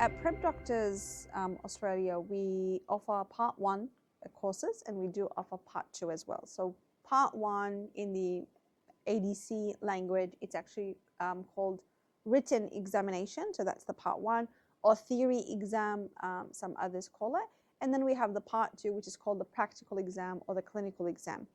At Prep Doctors Australia, we offer Part 1 courses and we do offer Part 2 as well. So Part 1 in the ADC language, it's actually called written examination. So that's the Part 1, or theory exam, some others call it. And then we have the Part 2, which is called the practical exam or the clinical exam.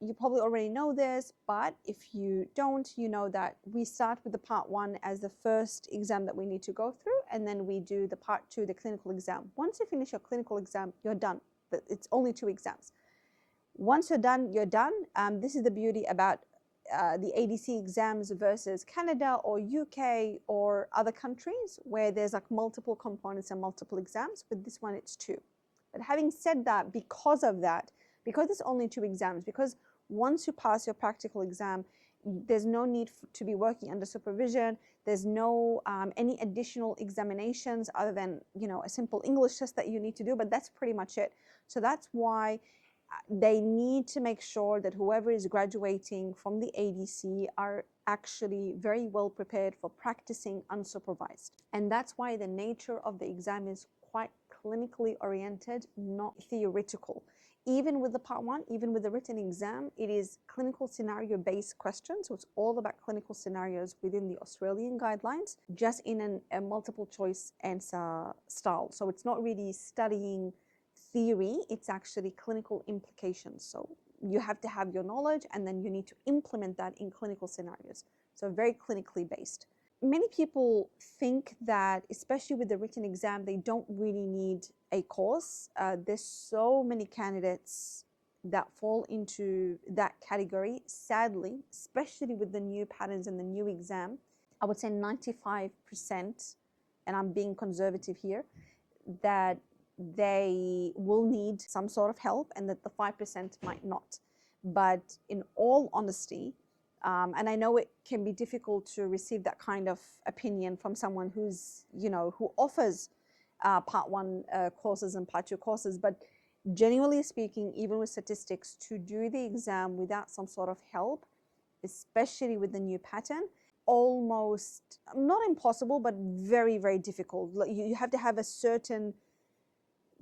You probably already know this, but if you don't, you know that we start with the Part 1 as the first exam that we need to go through, and then we do the Part 2, the clinical exam. Once you finish your clinical exam, you're done. It's only 2 exams. Once you're done, you're done. This is the beauty about the ADC exams versus Canada or UK or other countries where there's like multiple components and multiple exams. With this one, it's 2. But having said that, because it's only 2 exams, because once you pass your practical exam, there's no need to be working under supervision. There's no any additional examinations other than, a simple English test that you need to do, but that's pretty much it. So that's why they need to make sure that whoever is graduating from the ADC are actually very well prepared for practicing unsupervised. And that's why the nature of the exam is quite clinically oriented, not theoretical. Even with the Part 1, even with the written exam, it is clinical scenario-based questions. So it's all about clinical scenarios within the Australian guidelines, just in a multiple choice answer style. So it's not really studying theory, it's actually clinical implications. So you have to have your knowledge and then you need to implement that in clinical scenarios. So very clinically based. Many people think that, especially with the written exam, they don't really need a course. There's so many candidates that fall into that category, sadly, especially with the new patterns and the new exam. I would say 95%, and I'm being conservative here, that they will need some sort of help and that the 5% might not. But in all honesty, and I know it can be difficult to receive that kind of opinion from someone who's, who offers Part 1 courses and Part 2 courses, but genuinely speaking, even with statistics, to do the exam without some sort of help, especially with the new pattern, almost not impossible, but very, very difficult. You have to have a certain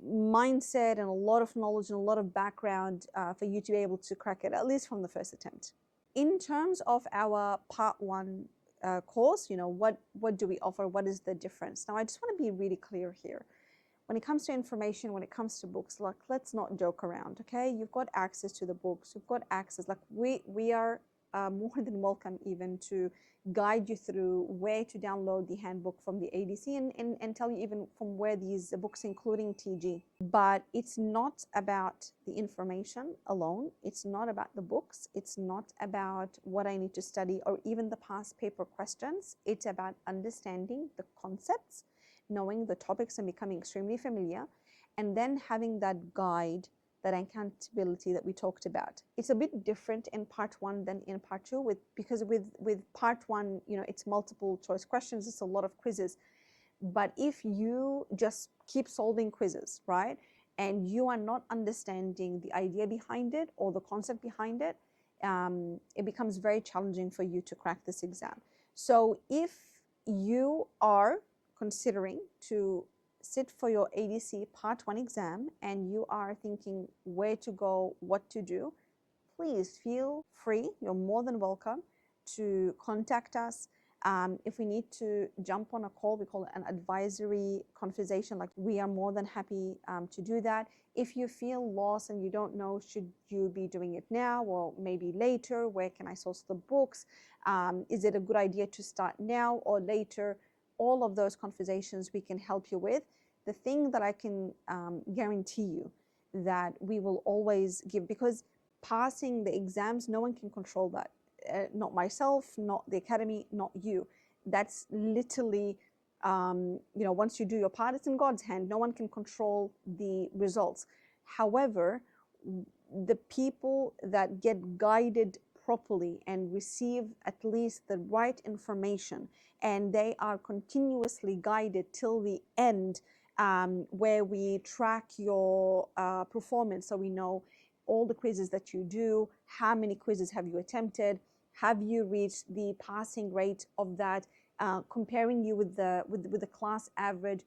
mindset and a lot of knowledge and a lot of background for you to be able to crack it, at least from the first attempt. In terms of our Part 1 course, what do we offer? What is the difference? Now, I just want to be really clear here. When it comes to information, when it comes to books, let's not joke around, okay? You've got access to the books. You've got access. We are more than welcome even to guide you through where to download the handbook from the ADC and tell you even from where these books, including TG. But it's not about the information alone. It's not about the books. It's not about what I need to study or even the past paper questions. It's about understanding the concepts, knowing the topics and becoming extremely familiar, and then having that guide, that accountability that we talked about. It's a bit different in Part 1 than in Part 2 because with Part 1, it's multiple choice questions, it's a lot of quizzes. But if you just keep solving quizzes, right, and you are not understanding the idea behind it or the concept behind it, it becomes very challenging for you to crack this exam. So if you are considering to sit for your ADC Part 1 exam and you are thinking where to go, what to do, please feel free. You're more than welcome to contact us. If we need to jump on a call, we call it an advisory conversation. We are more than happy to do that. If you feel lost and you don't know, should you be doing it now or maybe later? Where can I source the books? Is it a good idea to start now or later? All of those conversations we can help you with. The thing that I can guarantee you that we will always give, because passing the exams, no one can control that. Not myself, not the academy, not you. That's literally, once you do your part, it's in God's hand. No one can control the results. However, the people that get guided properly and receive at least the right information, and they are continuously guided till the end, where we track your performance, so we know all the quizzes that you do, how many quizzes have you attempted, have you reached the passing rate of that, comparing you with the class average,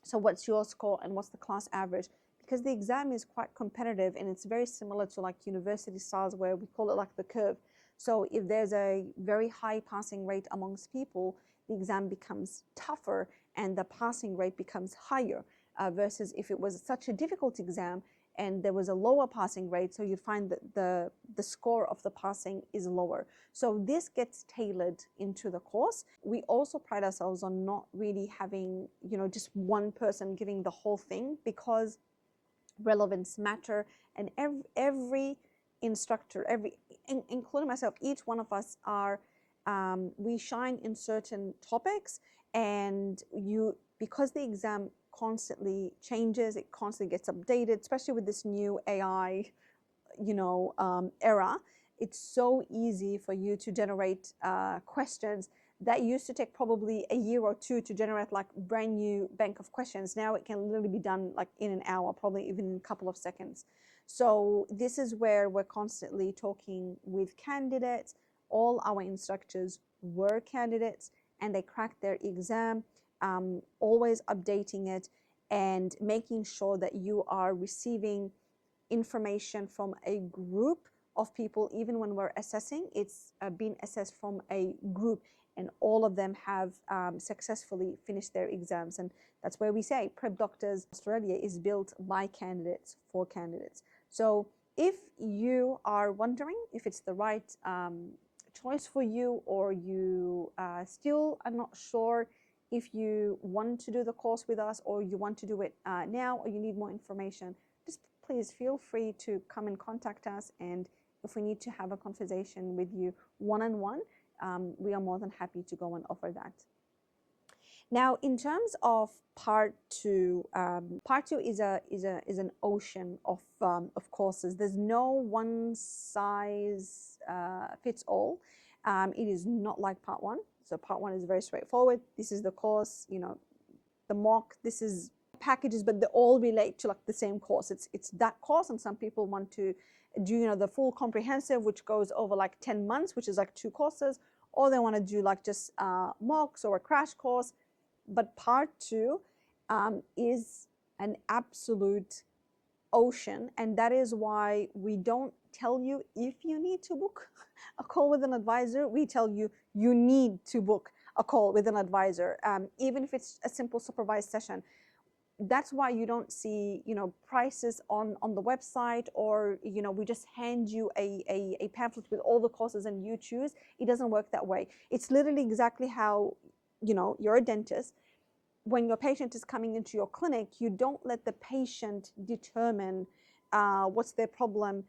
So what's your score and what's the class average? Because the exam is quite competitive, and it's very similar to like university styles where we call it like the curve. So if there's a very high passing rate amongst people, the exam becomes tougher and the passing rate becomes higher, versus if it was such a difficult exam and there was a lower passing rate, so you find that the score of the passing is lower. So this gets tailored into the course. We also pride ourselves on not really having, just one person giving the whole thing, because relevance matter, and every instructor, including myself, each one of us are, we shine in certain topics, and because the exam constantly changes, it constantly gets updated, especially with this new AI, era. It's so easy for you to generate questions that used to take probably a year or two to generate like brand new bank of questions. Now it can literally be done like in an hour, probably even in a couple of seconds. So this is where we're constantly talking with candidates. All our instructors were candidates and they cracked their exam, always updating it and making sure that you are receiving information from a group of people. Even when we're assessing, it's been assessed from a group, and all of them have successfully finished their exams. And that's where we say Prep Doctors Australia is built by candidates for candidates. So if you are wondering if it's the right choice for you, or you still are not sure if you want to do the course with us, or you want to do it now, or you need more information, just please feel free to come and contact us. And if we need to have a conversation with you one-on-one, we are more than happy to go and offer that. Now, in terms of part two is an ocean of courses. There's no one size fits all. It is not like part one. So part one is very straightforward. This is the course, the mock. This is packages, but they all relate to like the same course. It's that course, and some people want to do the full comprehensive, which goes over like 10 months, which is like 2 courses, or they want to do like just mocks or a crash course. But part two is an absolute ocean, and that is why we don't tell you if you need to book a call with an advisor. We tell you you need to book a call with an advisor, even if it's a simple supervised session. That's why you don't see prices on the website, or we just hand you a pamphlet with all the courses and you choose. It doesn't work that way. It's literally exactly how you're a dentist. When your patient is coming into your clinic, you don't let the patient determine what's their problem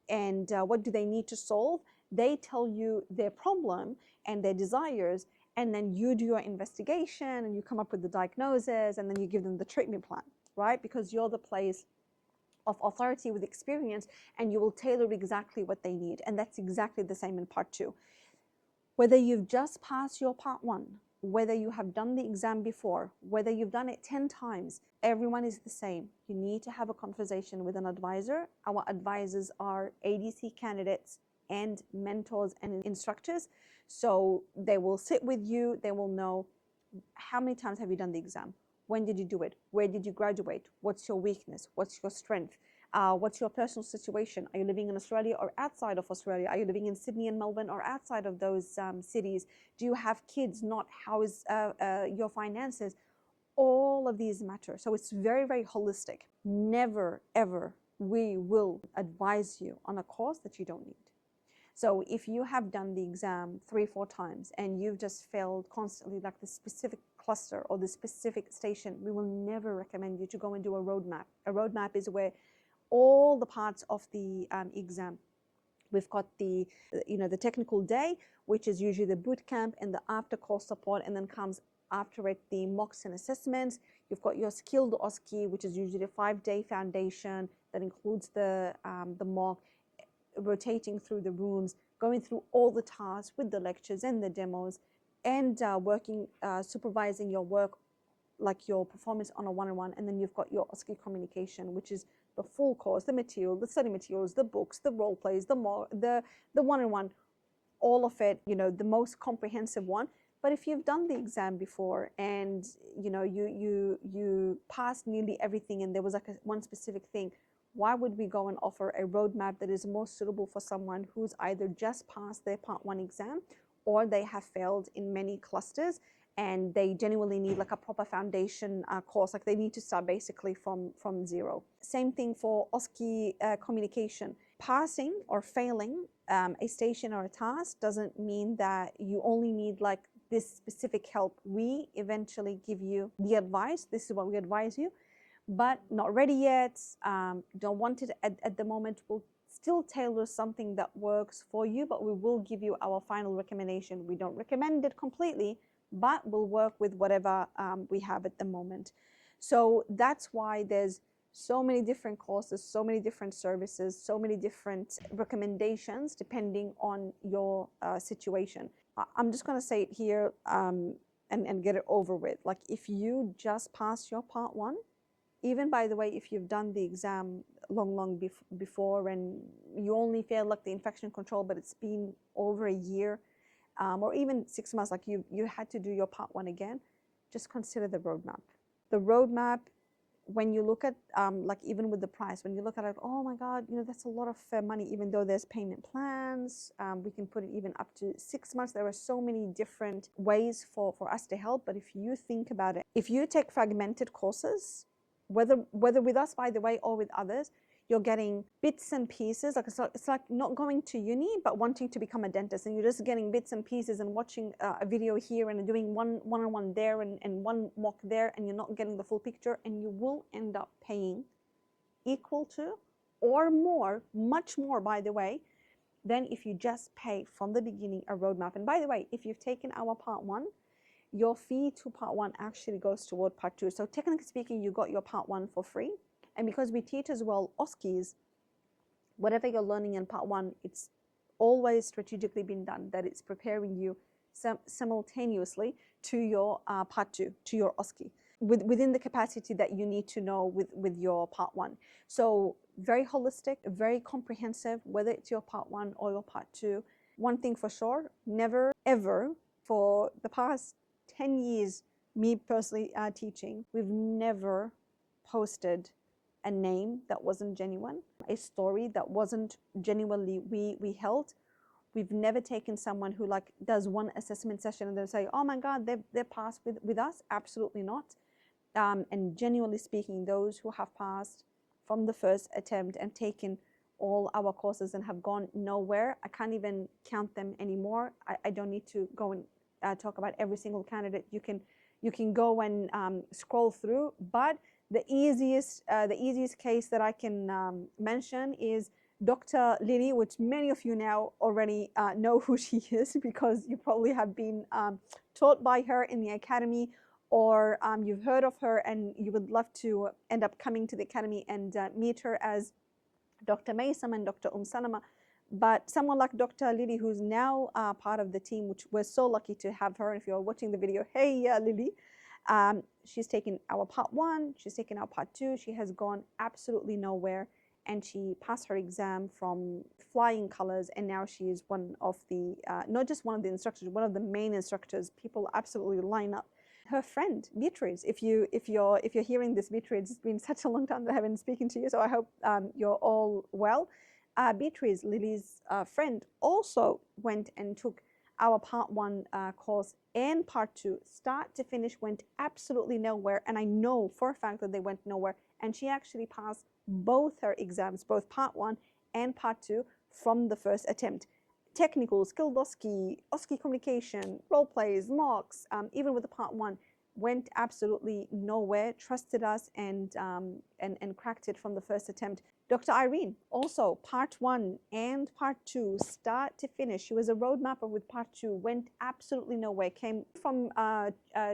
and what do they need to solve. They tell you their problem and their desires, and then you do your investigation and you come up with the diagnosis, and then you give them the treatment plan, right? Because you're the place of authority with experience, and you will tailor exactly what they need. And that's exactly the same in part two. Whether you've just passed your part one, whether you have done the exam before, whether you've done it 10 times, everyone is the same. You need to have a conversation with an advisor. Our advisors are ADC candidates and mentors and instructors. So they will sit with you. They will know how many times have you done the exam? When did you do it? Where did you graduate? What's your weakness? What's your strength? What's your personal situation? Are you living in Australia or outside of Australia? Are you living in Sydney and Melbourne or outside of those cities? Do you have kids? Not how is your finances? All of these matter. So it's very, very holistic. Never, ever we will advise you on a course that you don't need. So if you have done the exam 3-4 times and you've just failed constantly, like the specific cluster or the specific station, we will never recommend you to go and do a roadmap. A roadmap is where all the parts of the exam. We've got the technical day, which is usually the boot camp and the after course support, and then comes after it the mocks and assessments. You've got your Skilled OSCE, which is usually a 5-day foundation that includes the mock, rotating through the rooms, going through all the tasks with the lectures and the demos, and working, supervising your work, like your performance on a one-on-one. And then you've got your OSCE communication, which is the full course, the material, the study materials, the books, the role plays, the one-on-one, all of it, the most comprehensive one. But if you've done the exam before and you know you passed nearly everything and there was like one specific thing, why would we go and offer a roadmap that is more suitable for someone who's either just passed their part 1 exam or they have failed in many clusters and they genuinely need like a proper foundation course, like they need to start basically from zero. Same thing for OSCE communication. Passing or failing a station or a task doesn't mean that you only need like this specific help. We eventually give you the advice. This is what we advise you, but not ready yet, don't want it at the moment. We'll still tailor something that works for you, but we will give you our final recommendation. We don't recommend it completely, but we'll work with whatever we have at the moment. So that's why there's so many different courses, so many different services, so many different recommendations depending on your situation. I'm just going to say it here and get it over with. Like if you just pass your part 1, even by the way, if you've done the exam long before and you only failed like the infection control, but it's been over a year or even 6 months, like you had to do your part 1 again, just consider the roadmap. The roadmap, when you look at like even with the price, when you look at it, oh my God, you know, that's a lot of money, even though there's payment plans, we can put it even up to 6 months. There are so many different ways for us to help. But if you think about it, if you take fragmented courses, whether with us, by the way, or with others, you're getting bits and pieces. Like it's like not going to uni, but wanting to become a dentist, and you're just getting bits and pieces and watching a video here and doing one-on-one there and one mock there, and you're not getting the full picture, and you will end up paying equal to or more, much more, by the way, than if you just pay from the beginning a roadmap. And by the way, if you've taken our part 1, your fee to part 1 actually goes toward part 2. So technically speaking, you got your part 1 for free. And because we teach as well OSCEs, whatever you're learning in part 1, it's always strategically been done, that it's preparing you simultaneously to your part 2, to your OSCE, within the capacity that you need to know with your part 1. So very holistic, very comprehensive, whether it's your part 1 or your part 2. One thing for sure, never ever, for the past 10 years, me personally teaching, we've never posted a name that wasn't genuine, a story that wasn't genuinely we held. We've never taken someone who like does one assessment session and they'll say, oh my God, they're passed with us. Absolutely not. And genuinely speaking, those who have passed from the first attempt and taken all our courses and have gone nowhere, I can't even count them anymore. I don't need to go and talk about every single candidate. You can go and scroll through, but the easiest case that I can mention is Dr. Lina, which many of you now already know who she is because you probably have been taught by her in the academy, or you've heard of her and you would love to end up coming to the academy and meet her as Dr. Maysam and Dr. Salama. But someone like Dr. Lili, who's now part of the team, which we're so lucky to have her. If you're watching the video, hey, Lili. She's taken our part 1, she's taken our part 2, she has gone absolutely nowhere, and she passed her exam from flying colors, and now she is one of the, not just one of the instructors, one of the main instructors. People absolutely line up. Her friend, Beatrice, if you're hearing this, Beatrice, it's been such a long time that I haven't been speaking to you, so I hope you're all well. Beatrice, Lily's friend, also went and took our part 1 course and part 2, start to finish, went absolutely nowhere. And I know for a fact that they went nowhere. And she actually passed both her exams, both part 1 and part 2, from the first attempt. Technical, skilled OSCE, OSCE communication, role plays, mocks, even with the part 1, went absolutely nowhere, trusted us, and cracked it from the first attempt. Dr. Irene, also part 1 and part 2, start to finish. She was a road mapper with part 2, went absolutely nowhere, came from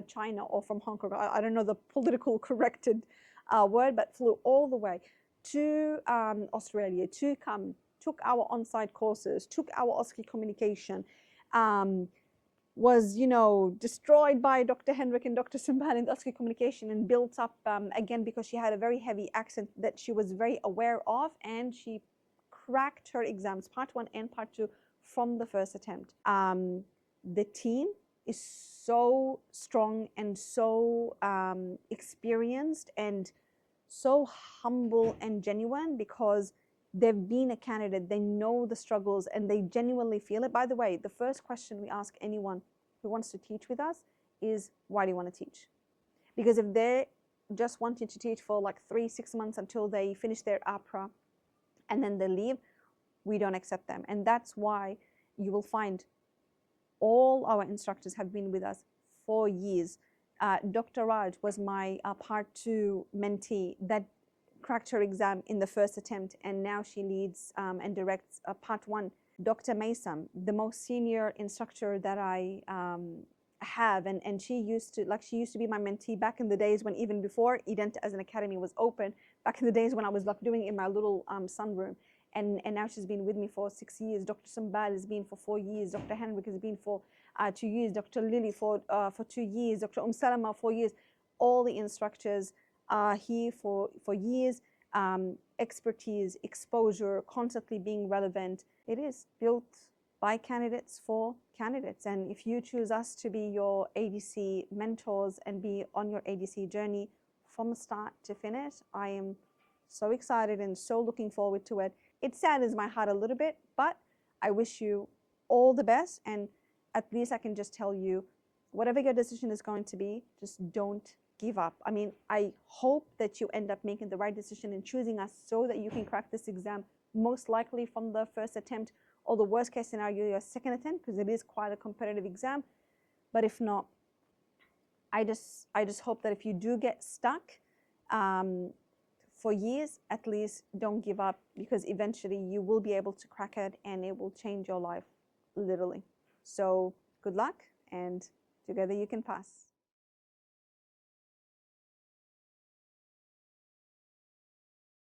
China or from Hong Kong. I don't know the political corrected word, but flew all the way to Australia to come, took our on-site courses, took our OSCE communication, was, you know, destroyed by Dr. Henrik and Dr. Simban in OSCE communication, and built up again because she had a very heavy accent that she was very aware of, and she cracked her exams, part 1 and part 2, from the first attempt. The team is so strong and so experienced and so humble and genuine, because they've been a candidate, they know the struggles, and they genuinely feel it. By the way, the first question we ask anyone who wants to teach with us is, why do you want to teach? Because if they're just wanting to teach for like 3-6 months until they finish their APRA and then they leave, we don't accept them. And that's why you will find all our instructors have been with us for years. Dr. Raj was my part 2 mentee that cracked her exam in the first attempt, and now she leads and directs part 1. Dr. Mason, the most senior instructor that I have, and she used to be my mentee back in the days when, even before Edent as an academy was open, back in the days when I was like doing it in my little sunroom. And now she's been with me for 6 years. Dr. Sambal has been for 4 years. Dr. Henrik has been for 2 years. Dr. Lily for 2 years. Dr. Salama 4 years. All the instructors are here for years. Expertise, exposure, constantly being relevant. It is built by candidates for candidates. And if you choose us to be your ADC mentors and be on your ADC journey from start to finish, I am so excited and so looking forward to it. It saddens my heart a little bit, but I wish you all the best. And at least I can just tell you, whatever your decision is going to be, just don't give up. I mean, I hope that you end up making the right decision in choosing us so that you can crack this exam, most likely from the first attempt, or the worst case scenario, your second attempt, because it is quite a competitive exam. But if not, I just hope that if you do get stuck for years, at least don't give up, because eventually you will be able to crack it and it will change your life, literally. So good luck, and together you can pass.